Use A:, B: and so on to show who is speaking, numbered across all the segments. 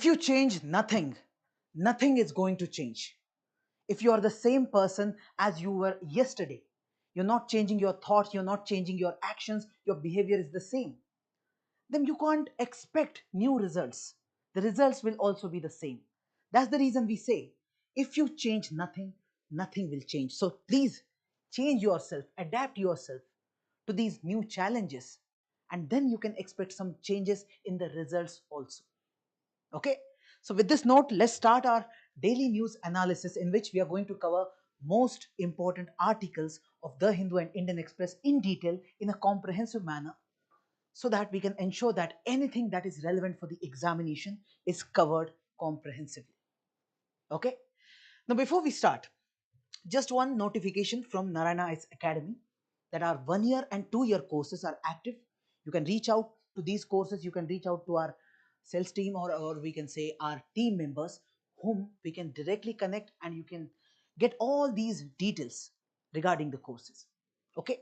A: If you change nothing, nothing is going to change. If you are the same person as you were yesterday, you're not changing your thoughts, you're not changing your actions, your behavior is the same, then you can't expect new results. The results will also be the same. That's the reason we say, if you change nothing, nothing will change. So please change yourself, adapt yourself to these new challenges, and then you can expect some changes in the results also. Okay, so with this note, let's start our daily news analysis, in which we are going to cover most important articles of The Hindu and Indian Express in detail in a comprehensive manner, so that we can ensure that anything that is relevant for the examination is covered comprehensively. Okay, now before we start, just one notification from Narayana Ice Academy, that our 1 year and 2 year courses are active. You can reach out to these courses, you can reach out to our sales team, or we can say our team members, whom we can directly connect, and you can get all these details regarding the courses. Okay,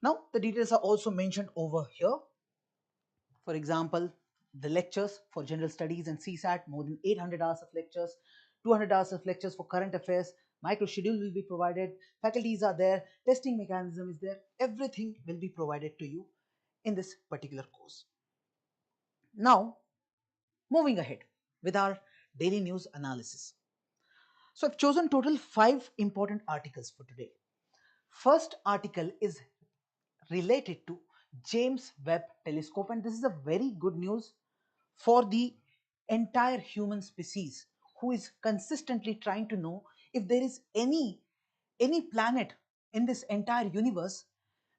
A: now the details are also mentioned over here. For example, the lectures for general studies and CSAT, more than 800 hours of lectures, 200 hours of lectures for current affairs, micro schedule will be provided, faculties are there, testing mechanism is there, everything will be provided to you in this particular course. Now, moving ahead with our daily news analysis. So I've chosen total 5 important articles for today. First article is related to James Webb Telescope, and this is a very good news for the entire human species, who is consistently trying to know if there is any planet in this entire universe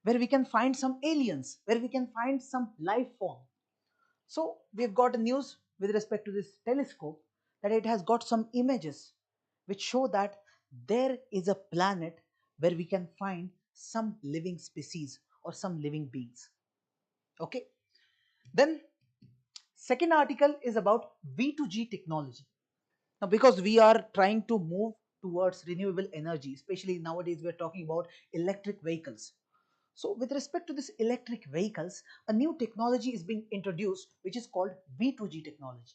A: where we can find some aliens, where we can find some life form. So we've got a news with respect to this telescope, that it has got some images which show that there is a planet where we can find some living species or some living beings. Okay, then second article is about V2G technology. Now, because we are trying to move towards renewable energy, especially nowadays we are talking about electric vehicles. So with respect to this electric vehicles, a new technology is being introduced, which is called V2G technology.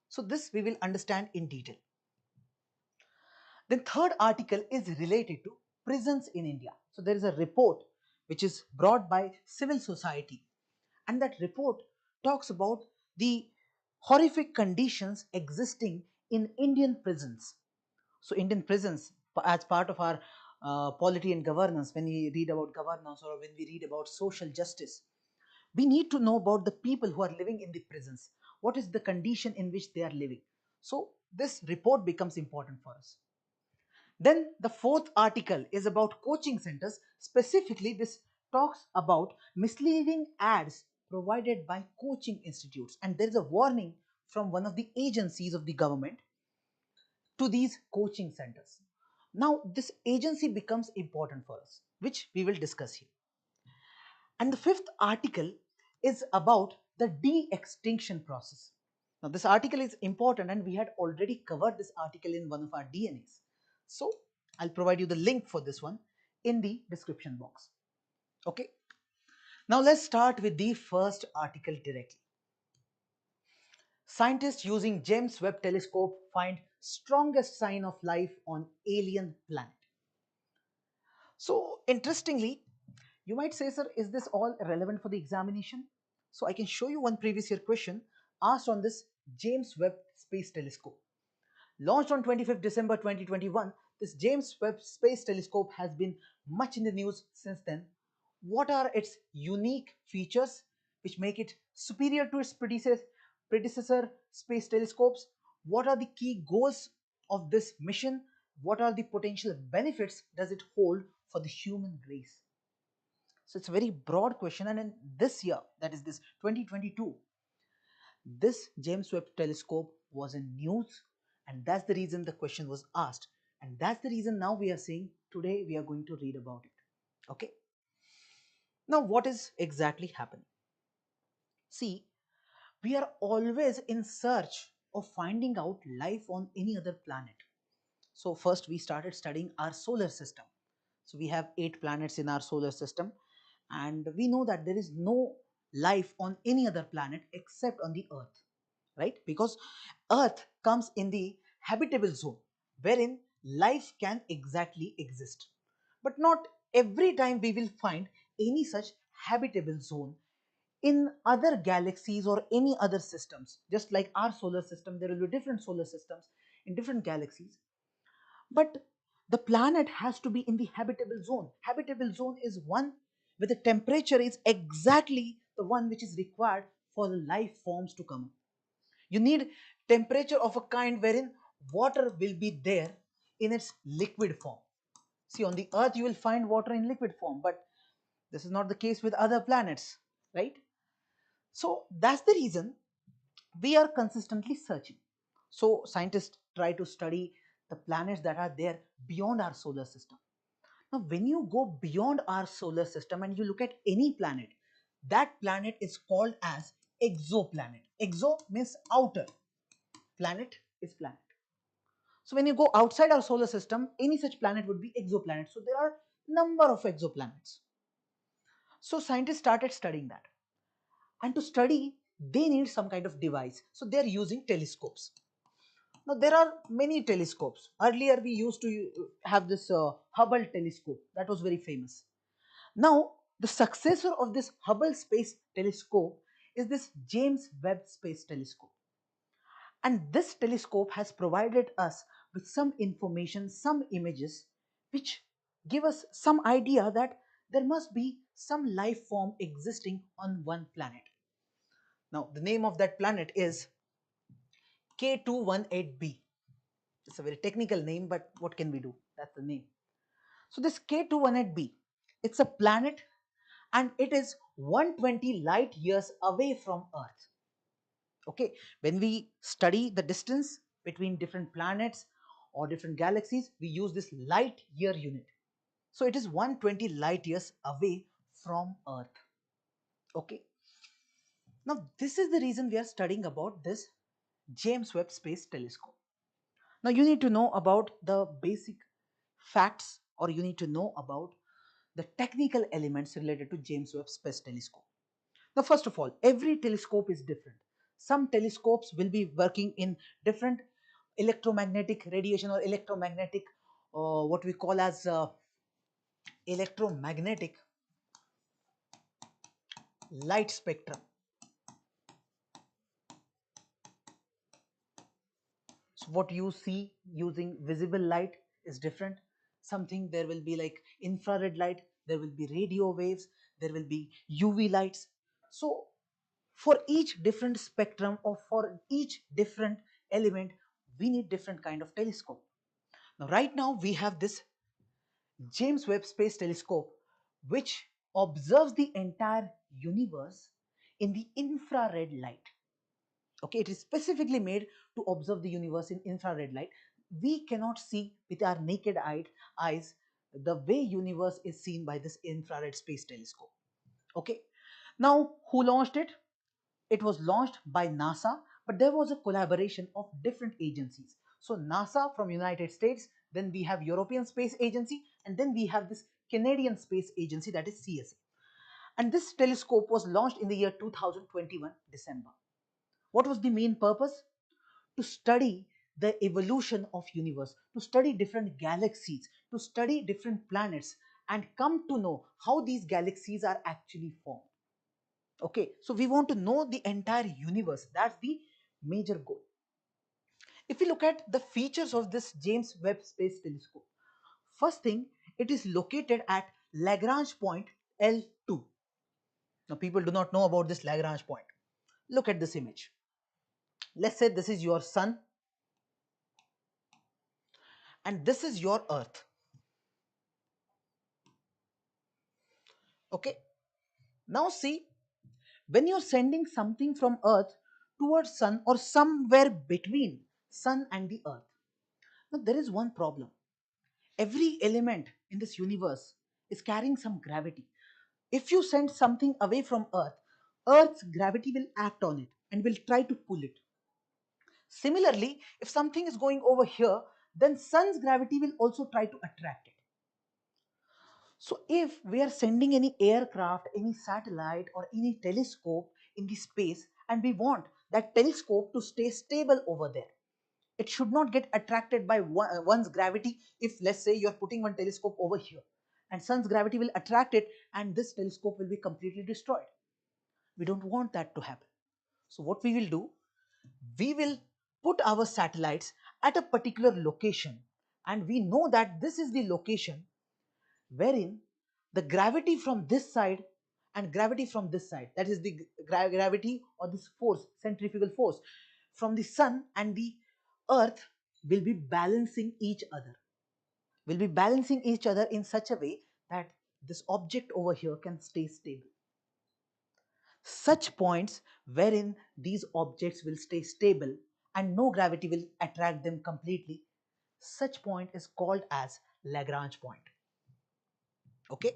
A: So this we will understand in detail. Then third article is related to prisons in India. So there is a report which is brought by civil society, and that report talks about the horrific conditions existing in Indian prisons. So Indian prisons, as part of our polity and governance, when we read about governance or when we read about social justice, we need to know about the people who are living in the prisons. What is the condition in which they are living? So this report becomes important for us. Then the fourth article is about coaching centers. Specifically, this talks about misleading ads provided by coaching institutes, and there is a warning from one of the agencies of the government to these coaching centers. Now, this agency becomes important for us, which we will discuss here. And the fifth article is about the de-extinction process. Now, this article is important, and we had already covered this article in one of our DNAs. So, I'll provide you the link for this one in the description box. Okay. Now, let's start with the first article directly. Scientists using James Webb Telescope find strongest sign of life on alien planet. So, interestingly, you might say, sir, is this all relevant for the examination? So, I can show you one previous year question asked on this James Webb Space Telescope. Launched on 25th December 2021, this James Webb Space Telescope has been much in the news since then. What are its unique features which make it superior to its predecessor space telescopes? What are the key goals of this mission? What are the potential benefits does it hold for the human race? So it's a very broad question, and in this year, that is this 2022, this James Webb Telescope was in news, and that's the reason the question was asked, and that's the reason now we are saying today we are going to read about it. Okay, now what is exactly happening? See, we are always in search of finding out life on any other planet. So first we started studying our solar system. So we have 8 planets in our solar system, and we know that there is no life on any other planet except on the earth. right? Because Earth comes in the habitable zone wherein life can exactly exist. But not every time we will find any such habitable zone in other galaxies or any other systems. Just like our solar system, there will be different solar systems in different galaxies. But the planet has to be in the habitable zone. Habitable zone is one where the temperature is exactly the one which is required for the life forms to come up. You need temperature of a kind wherein water will be there in its liquid form. See, on the earth you will find water in liquid form, but this is not the case with other planets, right? So that's the reason we are consistently searching. So scientists try to study the planets that are there beyond our solar system. Now, when you go beyond our solar system and you look at any planet, that planet is called as exoplanet. Exo means outer, planet is planet. So when you go outside our solar system, any such planet would be exoplanet. So there are number of exoplanets. So scientists started studying that. And to study, they need some kind of device. So they are using telescopes. Now there are many telescopes. Earlier we used to have this Hubble telescope that was very famous. Now the successor of this Hubble Space Telescope is this James Webb Space Telescope. And this telescope has provided us with some information, some images, which give us some idea that there must be some life form existing on one planet. Now, the name of that planet is K218b. It's a very technical name, but what can we do? That's the name. So, this K218b, it's a planet and it is 120 light years away from Earth. Okay, when we study the distance between different planets or different galaxies, we use this light year unit. So it is 120 light years away from Earth. Okay, now this is the reason we are studying about this James Webb Space Telescope. Now you need to know about the basic facts, or you need to know about the technical elements related to James Webb Space Telescope. Now, first of all, every telescope is different. Some telescopes will be working in different electromagnetic radiation or electromagnetic, what we call as electromagnetic light spectrum. So, what you see using visible light is different. Something there will be like infrared light, there will be radio waves, there will be UV lights. So, for each different spectrum or for each different element, we need different kind of telescope. Now, right now we have this James Webb Space Telescope, which observes the entire universe in the infrared light. Okay, it is specifically made to observe the universe in infrared light. We cannot see with our naked eyes the way universe is seen by this infrared space telescope. Okay, now who launched it? It was launched by NASA, but there was a collaboration of different agencies. So NASA from United States, then we have European Space Agency, and then we have this Canadian Space Agency, that is CSA. And this telescope was launched in the year 2021 December. What was the main purpose? To study the evolution of universe, to study different galaxies, to study different planets, and come to know how these galaxies are actually formed. Okay, so we want to know the entire universe. That's the major goal. If we look at the features of this James Webb Space Telescope, first thing, it is located at Lagrange point L2. Now, people do not know about this Lagrange point. Look at this image. Let's say this is your sun and this is your earth. Okay, now see, when you're sending something from earth towards sun or somewhere between sun and the earth, now there is one problem. Every element in this universe is carrying some gravity. If you send something away from earth, earth's gravity will act on it and will try to pull it. Similarly, if something is going over here, then sun's gravity will also try to attract it. So if we are sending any aircraft, any satellite or any telescope in the space and we want that telescope to stay stable over there. It should not get attracted by one's gravity. If let's say you're putting one telescope over here and sun's gravity will attract it and this telescope will be completely destroyed. We don't want that to happen. So what we will do, we will put our satellites at a particular location, and we know that this is the location wherein the gravity from this side and gravity from this side, that is the gravity or this force, centrifugal force from the sun and the earth, will be balancing each other, in such a way that this object over here can stay stable. Such points wherein these objects will stay stable and no gravity will attract them completely, such point is called as Lagrange point. Okay,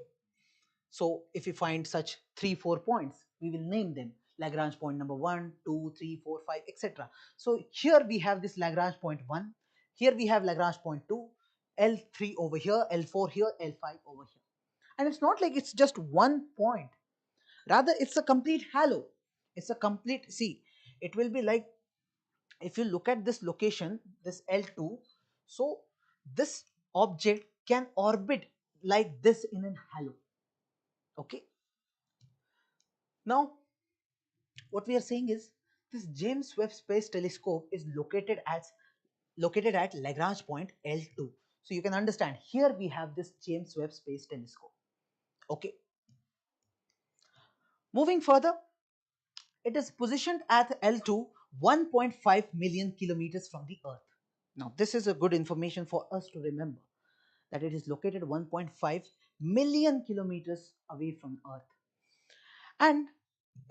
A: so if we find such 3 4 points, we will name them Lagrange point number 1 2 3 4 5 etc. So here we have this Lagrange point 1, here we have Lagrange point 2, L3 over here, L4 here, L5 over here. And it's not like it's just one point, rather it's a complete halo. It's a complete, see, it will be like, if you look at this location, this L2, so this object can orbit like this in an halo. Okay, now what we are saying is this James Webb Space Telescope is located at Lagrange point L2. So you can understand, here we have this James Webb Space Telescope. Okay, moving further, it is positioned at L2, 1.5 million kilometers from the Earth. Now this is a good information for us to remember, that it is located 1.5 million kilometers away from Earth, and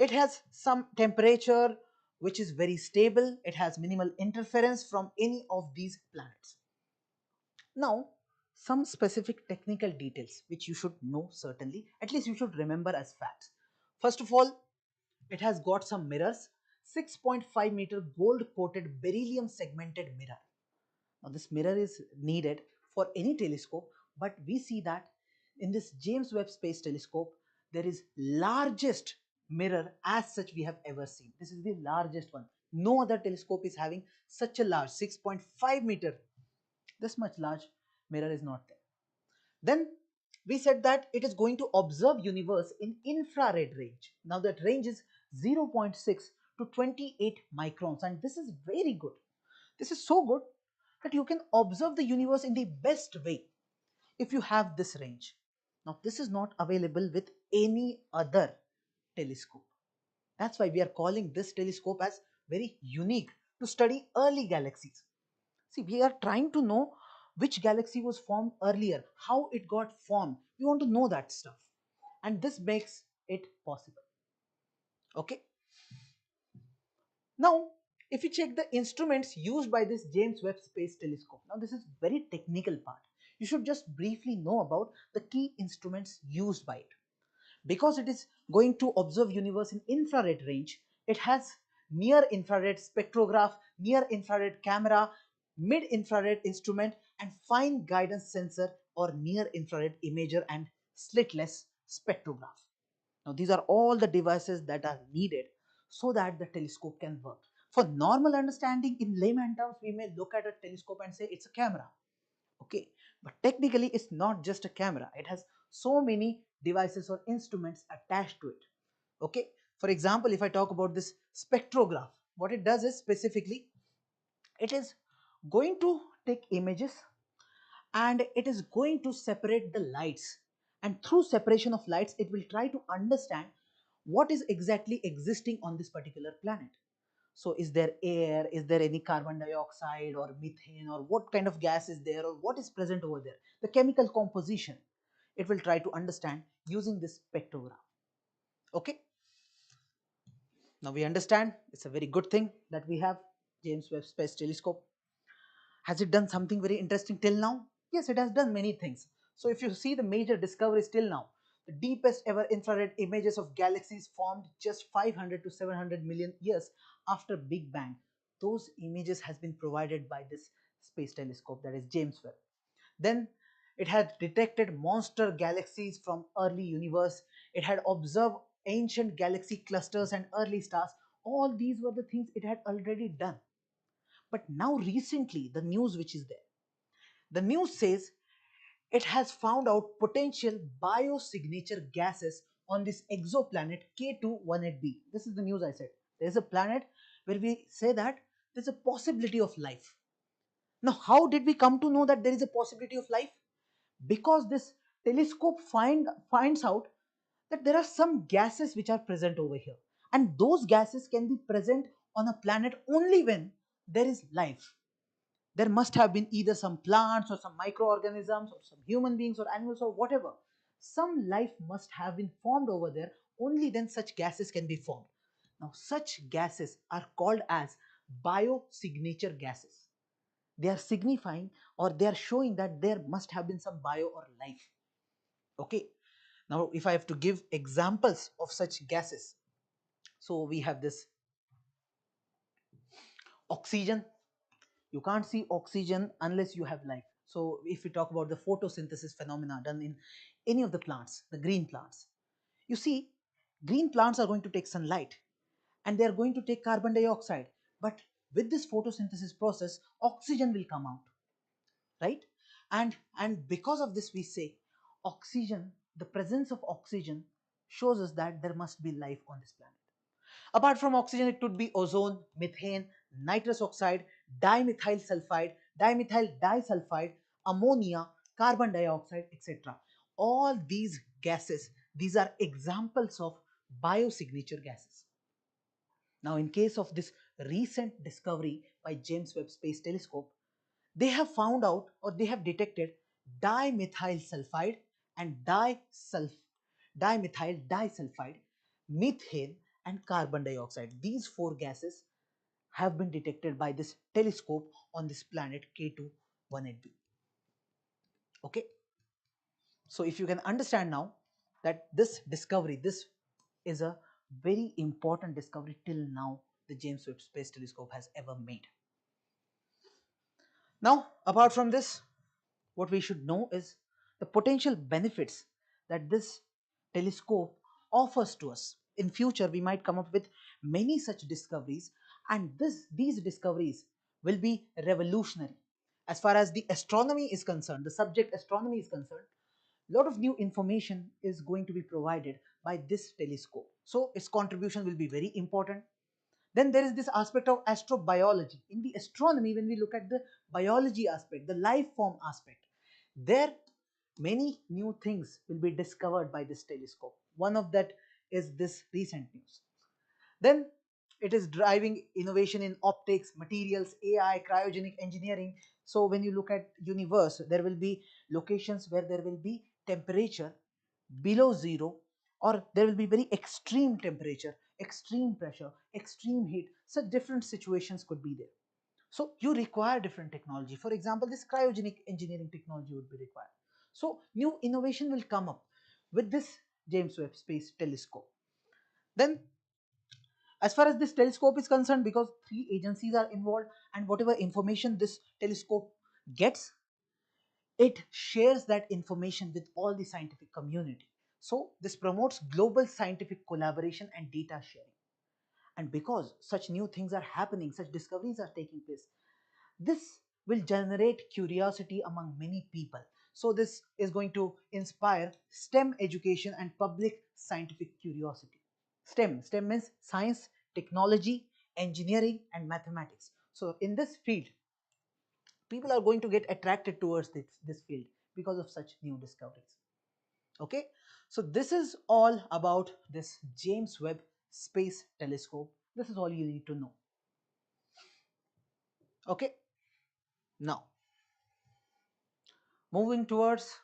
A: it has some temperature which is very stable. It has minimal interference from any of these planets. Now, some specific technical details which you should know, certainly, at least you should remember as facts. First of all, it has got some mirrors, 6.5-meter gold coated beryllium segmented mirror. Now, this mirror is needed for any telescope, but we see that in this James Webb Space Telescope, there is largest mirror as such we have ever seen. This is the largest one. No other telescope is having such a large 6.5-meter. This much large mirror is not there. Then we said that it is going to observe universe in infrared range. Now that range is 0.6 to 28 microns, and this is very good. This is so good that you can observe the universe in the best way if you have this range. Now this is not available with any other telescope. That's why we are calling this telescope as very unique to study early galaxies. See, we are trying to know which galaxy was formed earlier, how it got formed. We want to know that stuff. And this makes it possible. Okay. Now, if you check the instruments used by this James Webb Space Telescope, now this is very technical part. You should just briefly know about the key instruments used by it. Because it is going to observe universe in infrared range, it has near infrared spectrograph, near infrared camera, mid infrared instrument, and fine guidance sensor or near infrared imager and slitless spectrograph. Now these are all the devices that are needed so that the telescope can work. For normal understanding, in layman terms, we may look at a telescope and say it's a camera. Okay, but technically it's not just a camera. It has so many devices or instruments attached to it. Okay, for example, if I talk about this spectrograph, what it does is, specifically, it is going to take images and it is going to separate the lights, and through separation of lights it will try to understand what is exactly existing on this particular planet. So is there air, is there any carbon dioxide or methane, or what kind of gas is there, or what is present over there, the chemical composition, it will try to understand using this spectrograph. Okay, now we understand it's a very good thing that we have James Webb Space Telescope. Has it done something very interesting till now? Yes, it has done many things. So if you see the major discoveries till now, the deepest ever infrared images of galaxies formed just 500 to 700 million years after Big Bang. Those images has been provided by this space telescope, that is James Webb. Then it had detected monster galaxies from early universe. It had observed ancient galaxy clusters and early stars. All these were the things it had already done. But now recently, the news which is there, the news says it has found out potential biosignature gases on this exoplanet K218b. This is the news I said. There's a planet where we say that there's a possibility of life. Now, how did we come to know that there is a possibility of life? Because this telescope finds out that there are some gases which are present over here, and those gases can be present on a planet only when there is life. There must have been either some plants or some microorganisms or some human beings or animals or whatever. Some life must have been formed over there, only then such gases can be formed. Now such gases are called as biosignature gases. They are signifying, or they are showing that there must have been some bio or life. Okay, now if I have to give examples of such gases, so we have this oxygen. You can't see oxygen unless you have life. So if we talk about the photosynthesis phenomena done in any of the plants, the green plants, you see, green plants are going to take sunlight and they are going to take carbon dioxide. But with this photosynthesis process, oxygen will come out, right? And because of this, we say oxygen, the presence of oxygen shows us that there must be life on this planet. Apart from oxygen, it could be ozone, methane, nitrous oxide, dimethyl sulfide, dimethyl disulfide, ammonia, carbon dioxide, etc. All these gases, these are examples of biosignature gases. Now, in case of this recent discovery by James Webb Space Telescope, they have found out, or they have detected, dimethyl sulfide and dimethyl disulfide, methane, and carbon dioxide. These four gases have been detected by this telescope on this planet K218b. Okay, so if you can understand now that this discovery, this is a very important discovery till now the James Webb Space Telescope has ever made. Now, apart from this, what we should know is the potential benefits that this telescope offers to us. In future, we might come up with many such discoveries, and these discoveries will be revolutionary. As far as the astronomy is concerned, the subject astronomy is concerned, a lot of new information is going to be provided by this telescope. So its contribution will be very important. Then there is this aspect of astrobiology. In the astronomy, when we look at the biology aspect, the life form aspect, there many new things will be discovered by this telescope. One of that is this recent news. Then it is driving innovation in optics, materials, AI, cryogenic engineering. So when you look at universe, there will be locations where there will be temperature below zero, or there will be very extreme temperature, extreme pressure, extreme heat. Such different situations could be there. So you require different technology. For example, this cryogenic engineering technology would be required. So new innovation will come up with this James Webb Space Telescope. Then as far as this telescope is concerned, because three agencies are involved, and whatever information this telescope gets, it shares that information with all the scientific community. So this promotes global scientific collaboration and data sharing. And because such new things are happening, such discoveries are taking place, this will generate curiosity among many people. So this is going to inspire STEM education and public scientific curiosity. STEM means science, technology, engineering, and mathematics. So in this field, people are going to get attracted towards this field because of such new discoveries. Okay, so this is all about this James Webb Space Telescope. This is all you need to know. Okay, now moving towards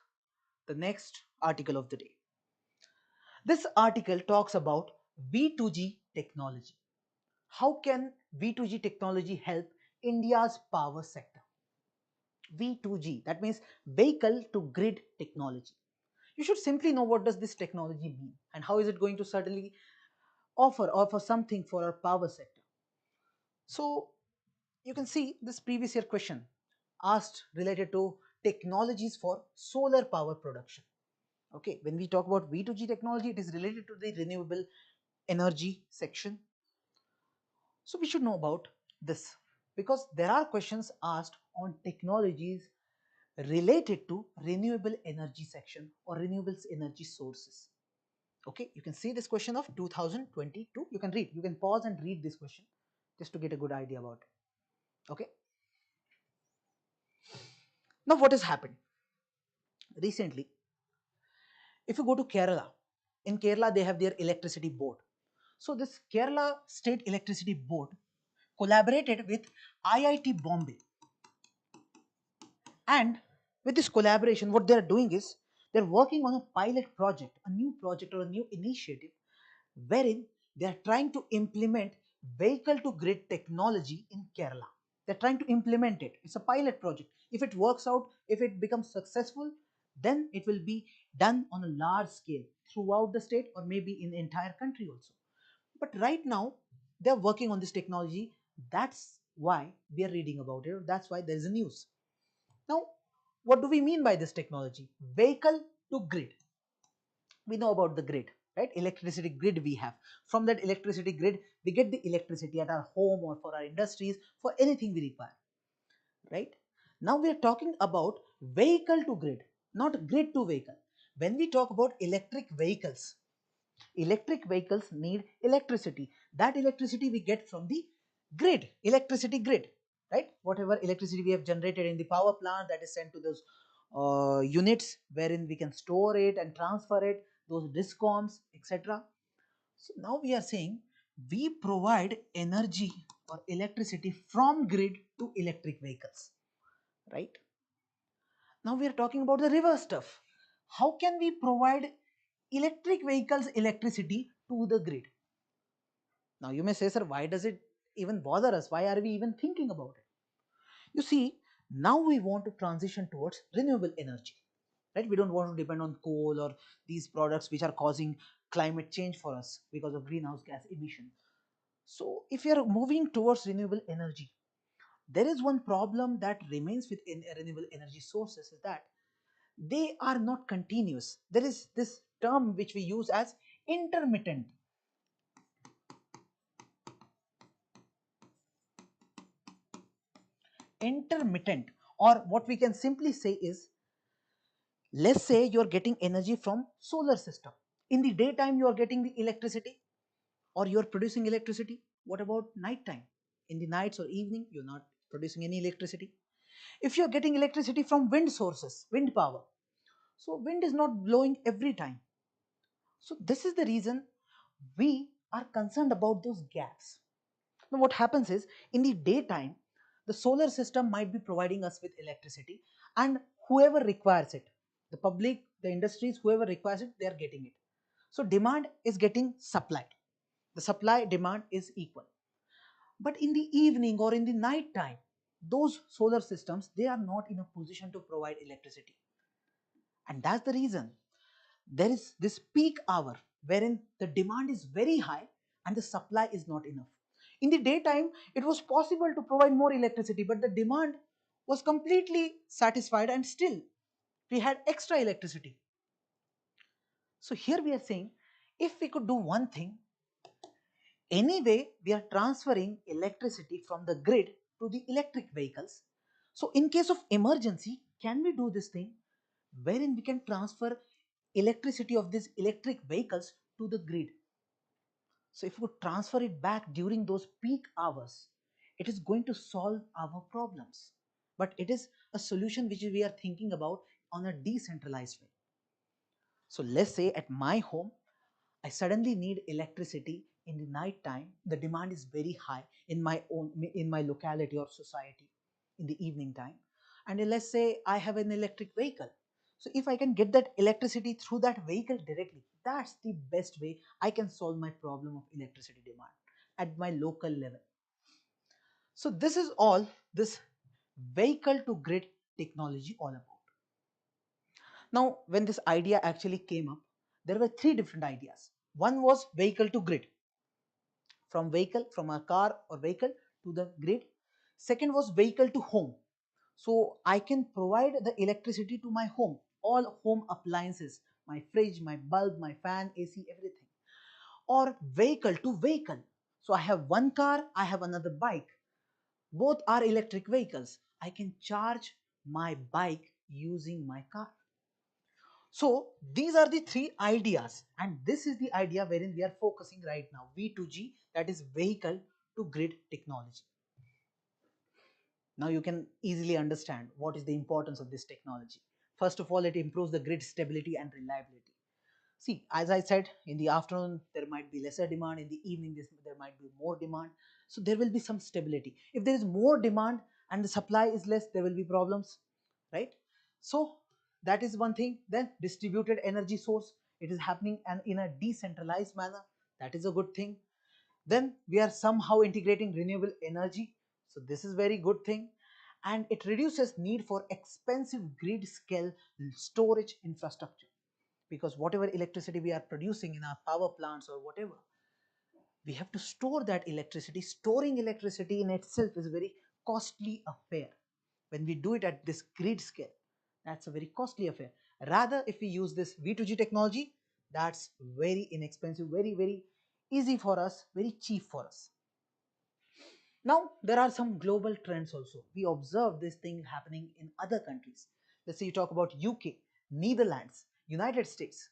A: the next article of the day. This article talks about V2G technology. How can V2G technology help India's power sector? V2G, that means vehicle to grid technology. You should simply know what does this technology mean and how is it going to certainly offer something for our power sector. So you can see this previous year question asked related to technologies for solar power production. Okay, when we talk about V2G technology, it is related to the renewable energy section. So we should know about this because there are questions asked on technologies related to renewable energy section or renewables energy sources. Okay, you can see this question of 2022. You can read, you can pause and read this question just to get a good idea about it. Okay, now what has happened recently? If you go to Kerala, in Kerala they have their electricity board. So this Kerala State Electricity Board collaborated with IIT Bombay, and with this collaboration what they are doing is they are working on a pilot project, a new project or a new initiative wherein they are trying to implement vehicle to grid technology in Kerala. They're trying to implement it. It's a pilot project. If it works out, if it becomes successful, then it will be done on a large scale throughout the state or maybe in the entire country also. But right now, they're working on this technology. That's why we are reading about it. That's why there is a news. Now, what do we mean by this technology? Vehicle to grid. We know about the grid, right? Electricity grid we have. From that electricity grid, we get the electricity at our home or for our industries, for anything we require, right? Now we are talking about vehicle to grid, not grid to vehicle. When we talk about electric vehicles need electricity. That electricity we get from the grid, electricity grid, right? Whatever electricity we have generated in the power plant, that is sent to those units wherein we can store it and transfer it, those discoms, etc. So now we are saying we provide energy or electricity from grid to electric vehicles, right? Now we are talking about the reverse stuff. How can we provide electric vehicles electricity to the grid? Now you may say, sir, why does it even bother us? Why are we even thinking about it? You see, now we want to transition towards renewable energy, right? We don't want to depend on coal or these products which are causing climate change for us because of greenhouse gas emission. So if you are moving towards renewable energy, there is one problem that remains with renewable energy sources, is that they are not continuous. There is this term which we use as intermittent. Intermittent, or what we can simply say is, let's say you're getting energy from solar system. In the daytime you are getting the electricity or you're producing electricity. What about night time? In the nights or evening you're not producing any electricity. If you're getting electricity from wind sources, wind power, so wind is not blowing every time. So this is the reason we are concerned about those gaps. Now what happens is, in the daytime the solar system might be providing us with electricity, and whoever requires it, the public, the industries, whoever requires it, they are getting it. So demand is getting supplied, the supply demand is equal. But in the evening or in the night time, those solar systems, they are not in a position to provide electricity. And that's the reason there is this peak hour wherein the demand is very high and the supply is not enough. In the daytime, it was possible to provide more electricity, but the demand was completely satisfied and still we had extra electricity. So here we are saying, if we could do one thing, anyway, we are transferring electricity from the grid to the electric vehicles. So in case of emergency, can we do this thing wherein we can transfer electricity of these electric vehicles to the grid? So if we could transfer it back during those peak hours, it is going to solve our problems. But it is a solution which we are thinking about on a decentralized way. So let's say at my home, I suddenly need electricity in the night time. The demand is very high in my locality or society in the evening time. And let's say I have an electric vehicle. So if I can get that electricity through that vehicle directly, that's the best way I can solve my problem of electricity demand at my local level. So this is all this vehicle to grid technology all about. Now, when this idea actually came up, there were three different ideas. One was vehicle to grid, from a car or vehicle to the grid. Second was vehicle to home. So I can provide the electricity to my home, all home appliances, my fridge, my bulb, my fan, AC, everything. Or vehicle to vehicle. So I have one car, I have another bike. Both are electric vehicles. I can charge my bike using my car. So these are the three ideas, and this is the idea wherein we are focusing right now, V2G, that is vehicle to grid technology. Now you can easily understand what is the importance of this technology. First of all, it improves the grid stability and reliability. See, as I said, in the afternoon there might be lesser demand, in the evening there might be more demand. So there will be some stability. If there is more demand and the supply is less, there will be problems, right? So that is one thing. Then distributed energy source, it is happening and in a decentralized manner. That is a good thing. Then we are somehow integrating renewable energy. So this is very good thing. And it reduces need for expensive grid scale storage infrastructure, because whatever electricity we are producing in our power plants or whatever, we have to store that electricity. Storing electricity in itself is a very costly affair. When we do it at this grid scale, that's a very costly affair. Rather, if we use this V2G technology, that's very inexpensive, very easy for us, very cheap for us. Now, there are some global trends also. We observe this thing happening in other countries. Let's say you talk about UK, Netherlands, United States.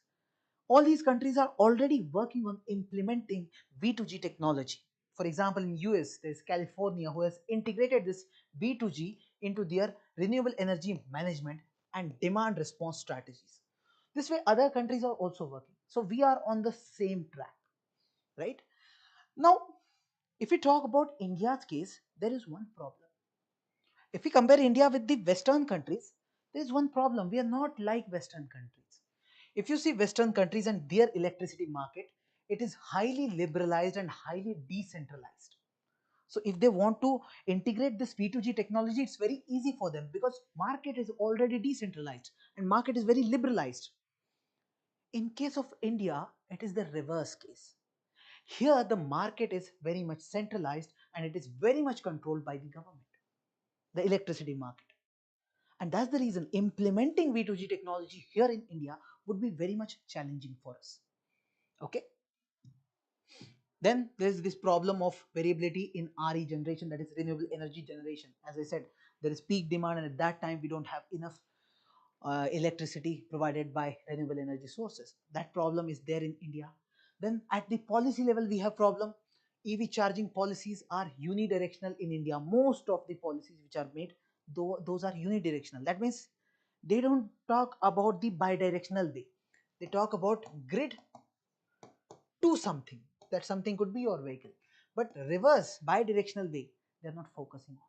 A: All these countries are already working on implementing V2G technology. For example, in US, there's California who has integrated this V2G into their renewable energy management and demand response strategies. This way, other countries are also working. So we are on the same track, right? Now, if we talk about India's case, there is one problem. If we compare India with the Western countries, there is one problem. We are not like Western countries. If you see Western countries and their electricity market, it is highly liberalized and highly decentralized. So if they want to integrate this V2G technology, it's very easy for them because market is already decentralized and market is very liberalized. In case of India, it is the reverse case. Here the market is very much centralized and it is very much controlled by the government, the electricity market. And that's the reason implementing V2G technology here in India would be very much challenging for us. Okay. Then there is this problem of variability in RE generation, that is renewable energy generation. As I said, there is peak demand, and at that time we don't have enough electricity provided by renewable energy sources. That problem is there in India. Then at the policy level, we have problem. EV charging policies are unidirectional in India. Most of the policies which are made, though, those are unidirectional. That means they don't talk about the bidirectional way. They talk about grid to something. That something could be your vehicle. But reverse, bidirectional way, they're not focusing on.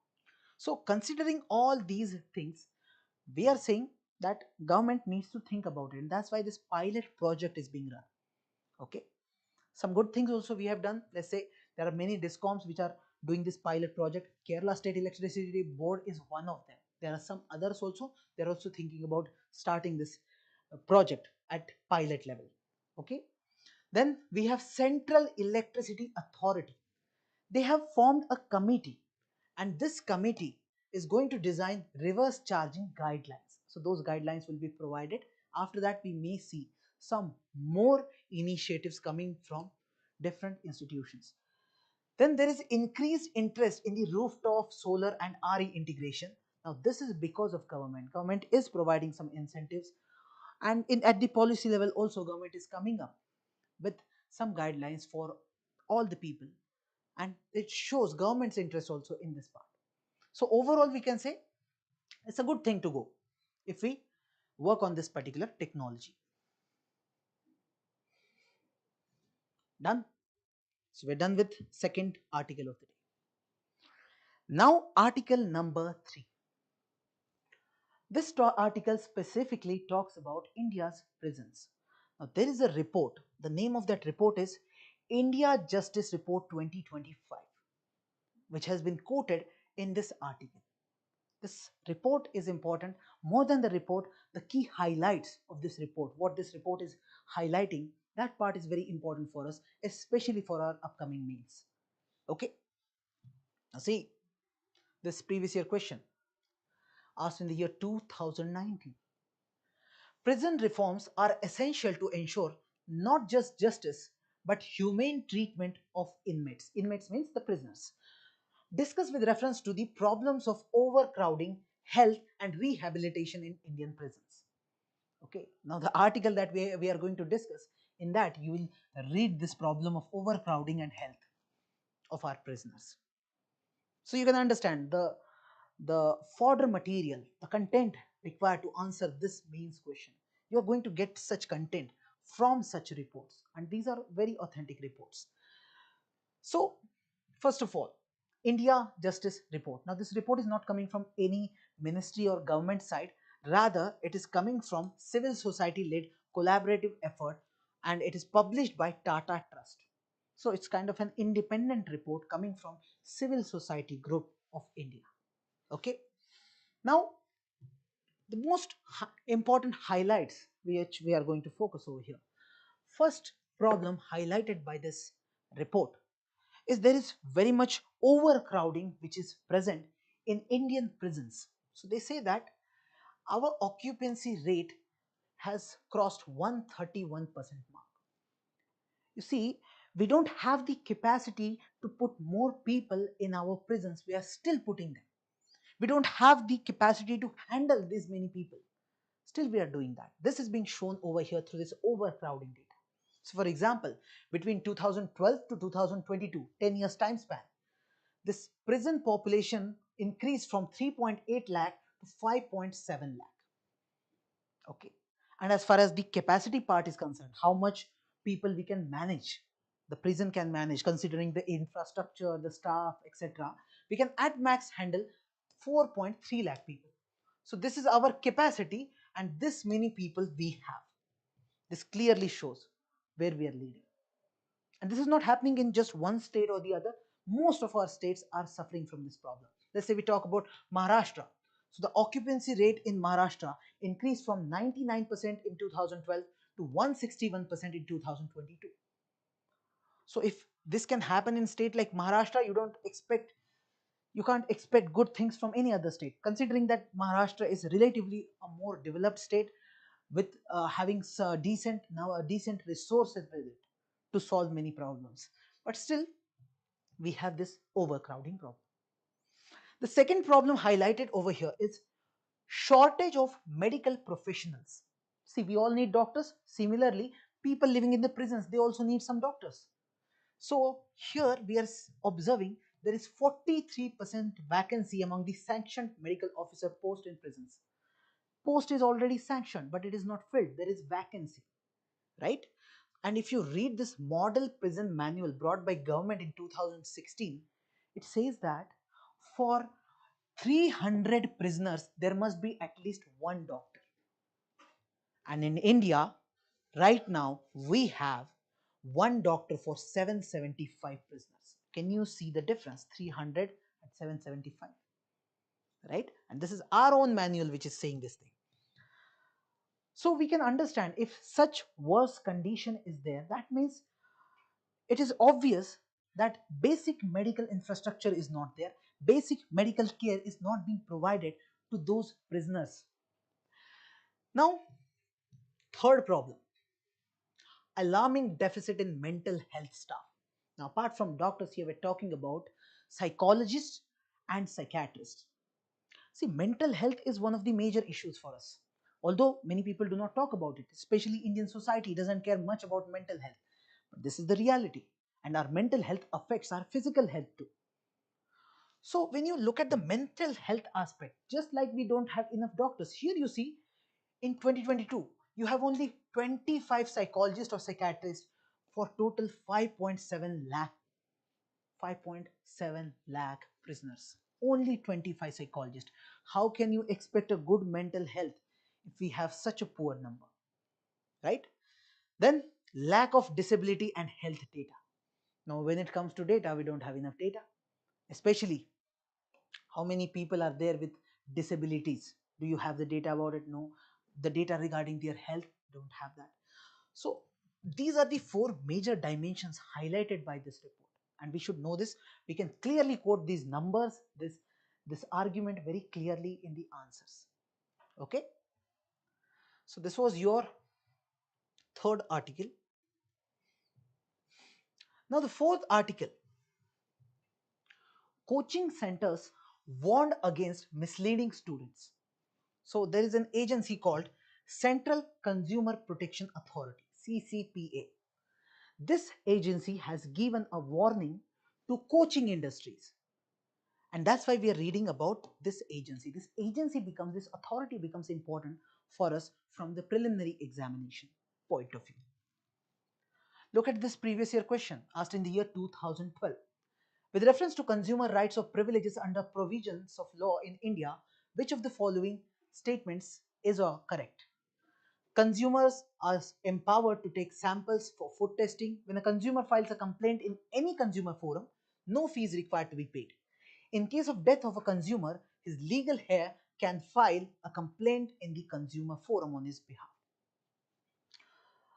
A: So considering all these things, we are saying that government needs to think about it, and that's why this pilot project is being run. Okay, some good things also we have done. Let's say there are many discoms which are doing this pilot project. Kerala State Electricity Board is one of them. There are some others also. They're also thinking about starting this project at pilot level. Okay, then we have Central Electricity Authority. They have formed a committee, and this committee is going to design reverse charging guidelines. So those guidelines will be provided. After that, we may see some more initiatives coming from different institutions. Then there is increased interest in the rooftop solar and RE integration. Now this is because of government. Government is providing some incentives, and at the policy level also government is coming up with some guidelines for all the people, and it shows government's interest also in this part. So overall we can say it's a good thing to go if we work on this particular technology. Done. So we're done with second article of the day. Now article number 3. This article specifically talks about India's prisons. Now there is a report. The name of that report is India Justice Report 2025, which has been quoted in this article. This report is important. More than the report, the key highlights of this report, what this report is highlighting, that part is very important for us, especially for our upcoming mains. Okay, now see this previous year question asked in the year 2019. Prison reforms are essential to ensure not just justice but humane treatment of inmates. Inmates means the prisoners. Discussed with reference to the problems of overcrowding, health, and rehabilitation in Indian prisons. Okay, now the article that we are going to discuss, in that you will read this problem of overcrowding and health of our prisoners. So you can understand the fodder material, the content required to answer this mains question. You are going to get such content from such reports, and these are very authentic reports. So first of all, India Justice Report. Now this report is not coming from any ministry or government side, rather it is coming from civil society led collaborative effort, and it is published by Tata Trust. So it's kind of an independent report coming from civil society group of India. Okay. Now the most important highlights which we are going to focus over here. First problem highlighted by this report is there is very much overcrowding which is present in Indian prisons. So they say that our occupancy rate has crossed 131% mark. You see, we don't have the capacity to put more people in our prisons. We are still putting them. We don't have the capacity to handle these many people. Still we are doing that. This is being shown over here through this overcrowding data. So for example, between 2012 to 2022, 10 years time span, this prison population increased from 3.8 lakh to 5.7 lakh. Okay. And as far as the capacity part is concerned, how much people we can manage, the prison can manage, considering the infrastructure, the staff, etc., we can at max handle 4.3 lakh people. So this is our capacity, and this many people we have. This clearly shows where we are leading. And this is not happening in just one state or the other. Most of our states are suffering from this problem. Let's say we talk about Maharashtra. So the occupancy rate in Maharashtra increased from 99% in 2012 to 161% in 2022. So if this can happen in state like Maharashtra, you can't expect good things from any other state, considering that Maharashtra is relatively a more developed state with having decent resources with it to solve many problems. But still, we have this overcrowding problem. The second problem highlighted over here is shortage of medical professionals. See, we all need doctors. Similarly, people living in the prisons, they also need some doctors. So here we are observing there is 43% vacancy among the sanctioned medical officer post in prisons. Post is already sanctioned, but it is not filled. There is vacancy, right? And if you read this model prison manual brought by government in 2016, it says that for 300 prisoners, there must be at least one doctor. And in India, right now, we have one doctor for 775 prisoners. Can you see the difference? 300 and 775, right? And this is our own manual which is saying this thing. So we can understand if such worse condition is there, that means it is obvious that basic medical infrastructure is not there. Basic medical care is not being provided to those prisoners. Now, third problem, alarming deficit in mental health staff. Now, apart from doctors, here we're talking about psychologists and psychiatrists. See, mental health is one of the major issues for us. Although many people do not talk about it, especially Indian society doesn't care much about mental health. But this is the reality. And our mental health affects our physical health too. So when you look at the mental health aspect, just like we don't have enough doctors, here you see in 2022, you have only 25 psychologists or psychiatrists for total 5.7 lakh prisoners. Only 25 psychologists. How can you expect a good mental health if we have such a poor number, right? Then lack of disability and health data. Now, when it comes to data, we don't have enough data, especially how many people are there with disabilities. Do you have the data about it? No. The data regarding their health, don't have that. So these are the four major dimensions highlighted by this report, and we should know this. We can clearly quote these numbers, this argument very clearly in the answers. Okay, so this was your third article. Now the fourth article, coaching centers warned against misleading students. So there is an agency called Central Consumer Protection Authority, CCPA. This agency has given a warning to coaching industries. And that's why we are reading about this agency. This agency becomes, this authority becomes important for us from the preliminary examination point of view. Look at this previous year question asked in the year 2012. With reference to consumer rights or privileges under provisions of law in India, which of the following statements is correct? Consumers are empowered to take samples for food testing. When a consumer files a complaint in any consumer forum, no fee is required to be paid. In case of death of a consumer, his legal heir can file a complaint in the consumer forum on his behalf.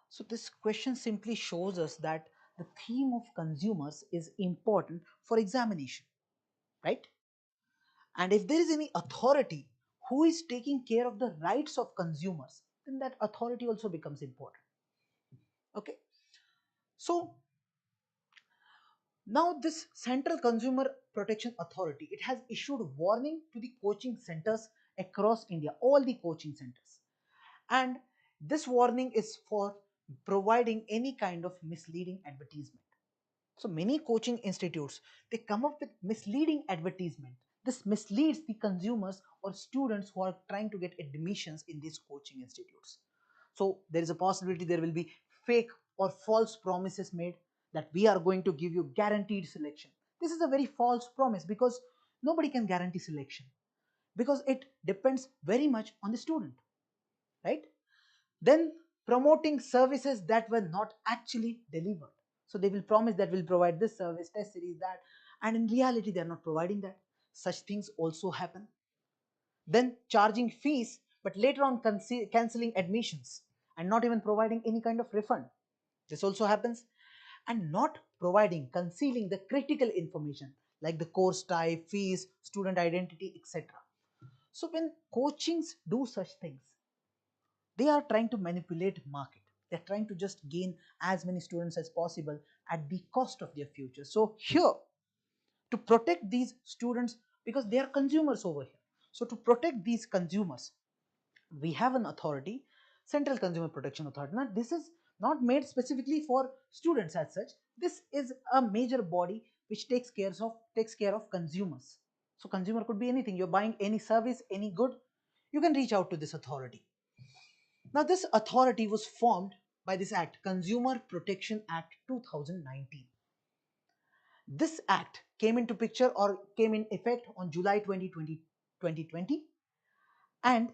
A: So this question simply shows us that the theme of consumers is important for examination, right? And if there is any authority who is taking care of the rights of consumers, then that authority also becomes important. Okay. So now this Central Consumer Protection Authority, it has issued warning to the coaching centers across India, all the coaching centers. And this warning is for providing any kind of misleading advertisement. So many coaching institutes, they come up with misleading advertisement. This misleads the consumers or students who are trying to get admissions in these coaching institutes. So there is a possibility there will be fake or false promises made that we are going to give you guaranteed selection. This is a very false promise because nobody can guarantee selection because it depends very much on the student, right? Then promoting services that were not actually delivered. So they will promise that will provide this service, test series, that, and in reality they are not providing that. Such things also happen. Then charging fees, but later on cancelling admissions and not even providing any kind of refund. This also happens. And not providing, concealing the critical information like the course type, fees, student identity, etc. So when coachings do such things, they are trying to manipulate market. They're trying to just gain as many students as possible at the cost of their future. So here, to protect these students, because they are consumers over here, so to protect these consumers, we have an authority, Central Consumer Protection Authority. Now this is not made specifically for students as such. This is a major body which takes care of consumers. So consumer could be anything. You're buying any service, any good, you can reach out to this authority. Now, this authority was formed by this Act, Consumer Protection Act 2019. This Act came into picture or came in effect on July 2020, and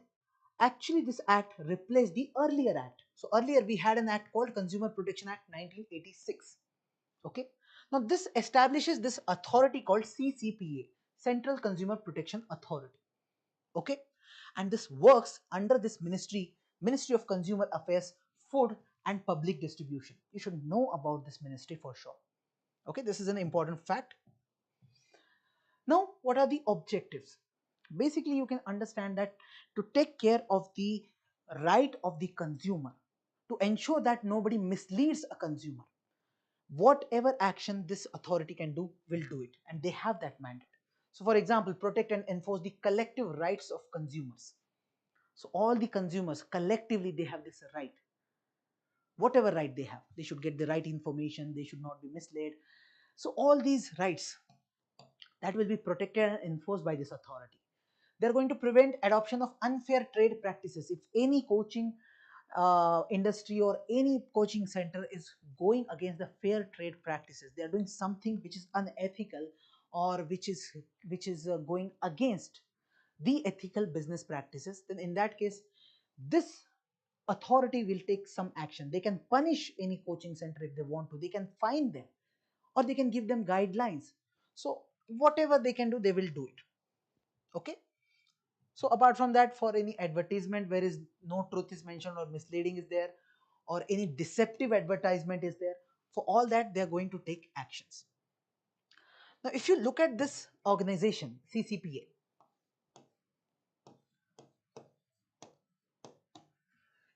A: actually this Act replaced the earlier Act. So earlier we had an Act called Consumer Protection Act 1986. Okay. Now this establishes this authority called CCPA, Central Consumer Protection Authority. Okay, and this works under this Ministry of Consumer Affairs, Food and Public Distribution. You should know about this ministry for sure. Okay, this is an important fact. Now what are the objectives? Basically you can understand that to take care of the right of the consumer, to ensure that nobody misleads a consumer, whatever action this authority can do will do it, and they have that mandate. So for example, protect and enforce the collective rights of consumers. So all the consumers collectively, they have this right. Whatever right they have, they should get the right information, they should not be misled. So all these rights, that will be protected and enforced by this authority. They're going to prevent adoption of unfair trade practices. If any coaching industry or any coaching center is going against the fair trade practices, they are doing something which is unethical or which is going against the ethical business practices, then in that case this authority will take some action. They can punish any coaching center if they want to, they can fine them, or they can give them guidelines. So whatever they can do, they will do it. Okay. So apart from that, for any advertisement where is no truth is mentioned or misleading is there, or any deceptive advertisement is there, for all that they are going to take actions. Now if you look at this organization CCPA,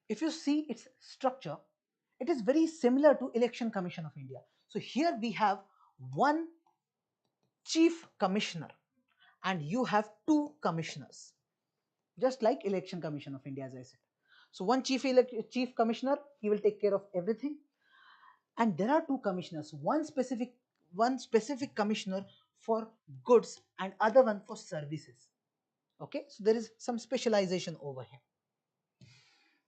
A: if you see its structure, it is very similar to Election Commission of India. So here we have one chief commissioner and you have two commissioners, just like Election Commission of India, as I said. So one chief commissioner, he will take care of everything, and there are two commissioners, one specific commissioner for goods and other one for services. Okay, so there is some specialization over here.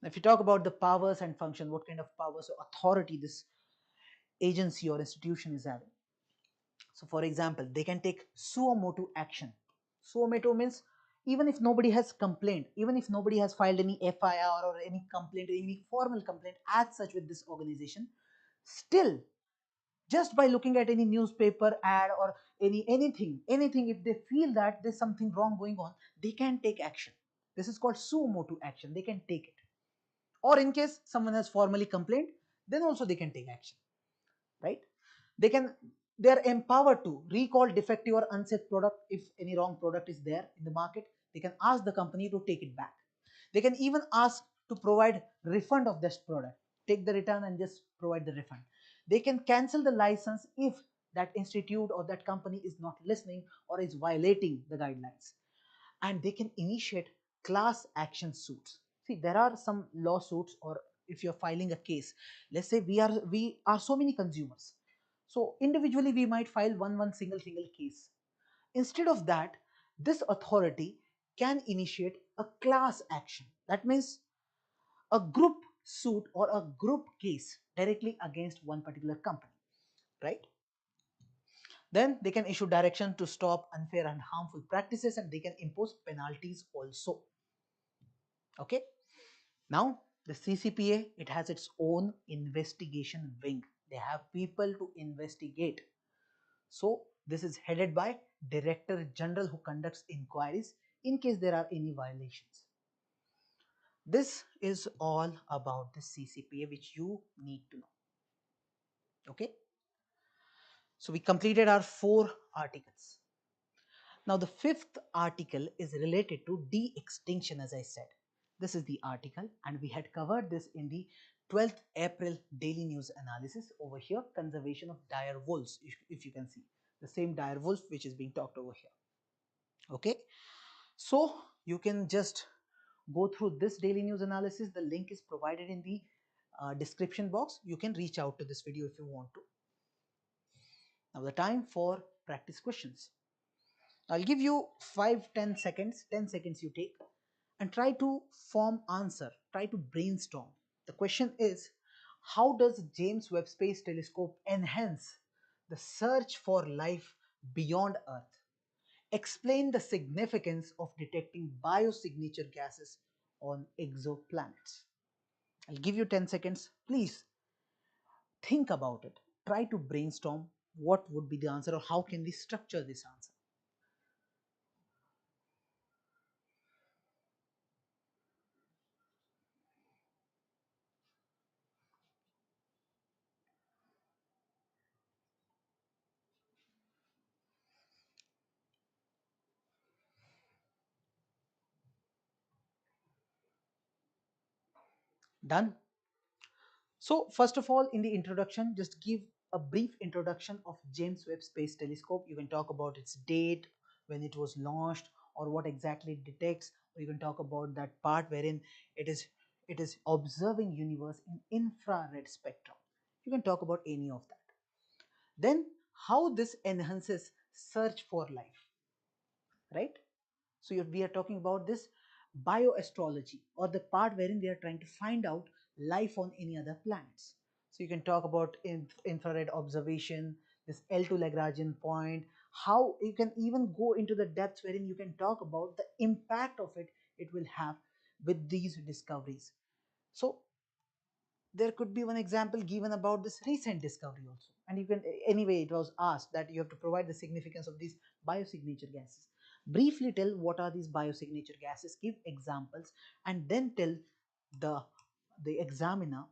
A: Now, if you talk about the powers and function, what kind of powers or authority this agency or institution is having. So for example, they can take suo motu action. Suo motu means even if nobody has complained, even if nobody has filed any FIR or any complaint, any formal complaint as such with this organization, still just by looking at any newspaper ad or anything, if they feel that there's something wrong going on, they can take action. This is called suo motu action. They can take it. Or in case someone has formally complained, then also they can take action, right? They are empowered to recall defective or unsafe product. If any wrong product is there in the market, they can ask the company to take it back. They can even ask to provide refund of this product, take the return and just provide the refund. They can cancel the license if that institute or that company is not listening or is violating the guidelines, and they can initiate class action suits. See, there are some lawsuits, or if you're filing a case, let's say we are so many consumers, so individually we might file one single case. Instead of that, this authority can initiate a class action. That means a group suit or a group case directly against one particular company, right? Then they can issue direction to stop unfair and harmful practices, and they can impose penalties also. Okay. Now the CCPA, it has its own investigation wing. They have people to investigate. So this is headed by Director General, who conducts inquiries in case there are any violations. This is all about the CCPA which you need to know. Okay. So we completed our 4 articles. Now the 5th article is related to de-extinction, as I said. This is the article, and we had covered this in the 12th April daily news analysis. Over here, conservation of dire wolves, if you can see the same dire wolf which is being talked over here. Okay, so you can just go through this daily news analysis. The link is provided in the description box. You can reach out to this video if you want to. Now the time for practice questions. I'll give you 5-10 seconds. 10 seconds you take and try to form answer. Try to brainstorm. The question is, how does James Webb Space Telescope enhance the search for life beyond Earth? Explain the significance of detecting biosignature gases on exoplanets. I'll give you 10 seconds. Please think about it. Try to brainstorm what would be the answer, or how can we structure this answer. Done? So first of all, in the introduction, just give a brief introduction of James Webb Space Telescope. You can talk about its date, when it was launched, or what exactly it detects, or you can talk about that part wherein it is observing universe in infrared spectrum. You can talk about any of that. Then how this enhances search for life, right? So we are talking about this bioastrology, or the part wherein we are trying to find out life on any other planets. So you can talk about infrared observation, this L2 Lagrangian point, how you can even go into the depths wherein you can talk about the impact of it will have with these discoveries. So there could be one example given about this recent discovery also, and you can, anyway, it was asked that you have to provide the significance of these biosignature gases. Briefly tell what are these biosignature gases, give examples, and then tell the examiner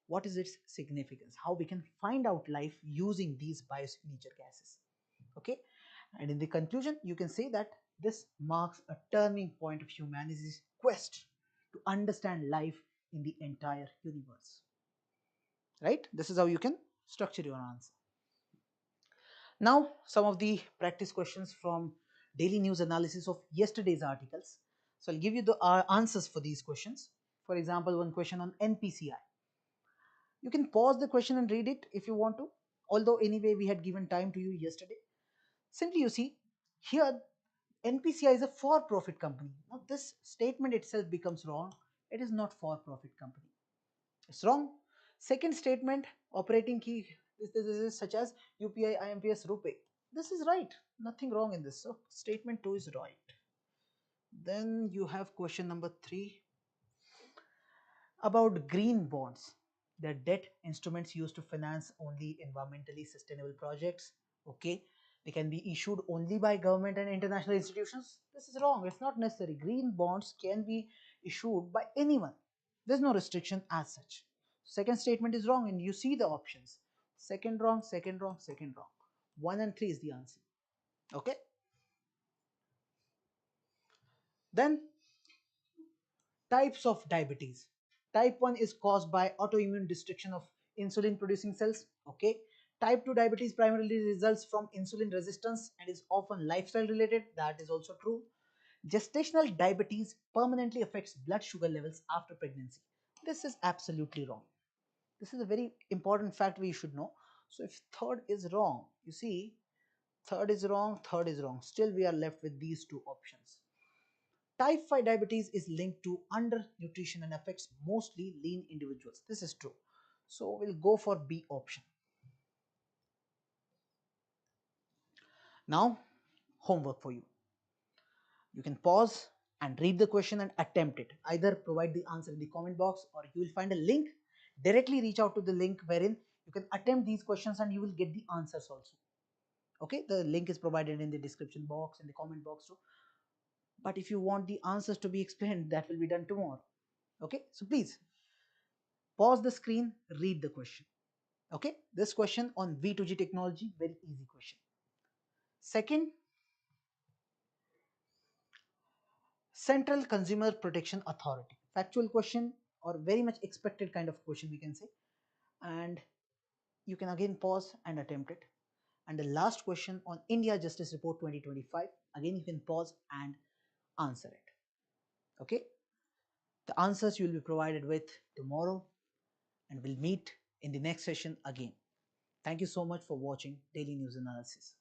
A: what is its significance, how we can find out life using these biosignature gases. Okay, and in the conclusion you can say that this marks a turning point of humanity's quest to understand life in the entire universe. Right? This is how you can structure your answer. Now, some of the practice questions from daily news analysis of yesterday's articles. So, I'll give you the answers for these questions. For example, one question on NPCI. You can pause the question and read it if you want to, although, anyway, we had given time to you yesterday. Simply, you see, here NPCI is a for profit company. Now, this statement itself becomes wrong. It is not for profit company. It's wrong. Second statement, operating key, this is such as UPI, IMPS, RuPay. This is right. Nothing wrong in this. So statement 2 is right. Then you have question number 3 about green bonds. They're debt instruments used to finance only environmentally sustainable projects. Okay. They can be issued only by government and international institutions. This is wrong. It's not necessary. Green bonds can be issued by anyone. There's no restriction as such. Second statement is wrong, and you see the options. Second wrong, second wrong, second wrong. 1 and 3 is the answer. Okay. Then types of diabetes. Type 1 is caused by autoimmune destruction of insulin producing cells. Okay. Type 2 diabetes primarily results from insulin resistance and is often lifestyle related. That is also true. Gestational diabetes permanently affects blood sugar levels after pregnancy. This is absolutely wrong. This is a very important fact we should know. So if third is wrong, you see, third is wrong, third is wrong. Still we are left with these two options. Type 5 diabetes is linked to undernutrition and affects mostly lean individuals. This is true. So we'll go for B option. Now, homework for you. You can pause and read the question and attempt it. Either provide the answer in the comment box, or you will find a link. Directly reach out to the link wherein you can attempt these questions and you will get the answers also. Okay, the link is provided in the description box, in the comment box too. But if you want the answers to be explained, that will be done tomorrow. Okay, so please pause the screen, read the question. Okay, this question on V2G technology, very easy question. Second, Central Consumer Protection Authority. Factual question, or very much expected kind of question, we can say. And you can again pause and attempt it. And the last question on India Justice Report 2025. Again, you can pause and answer it. Okay. The answers you will be provided with tomorrow, and we'll meet in the next session again. Thank you so much for watching Daily News Analysis.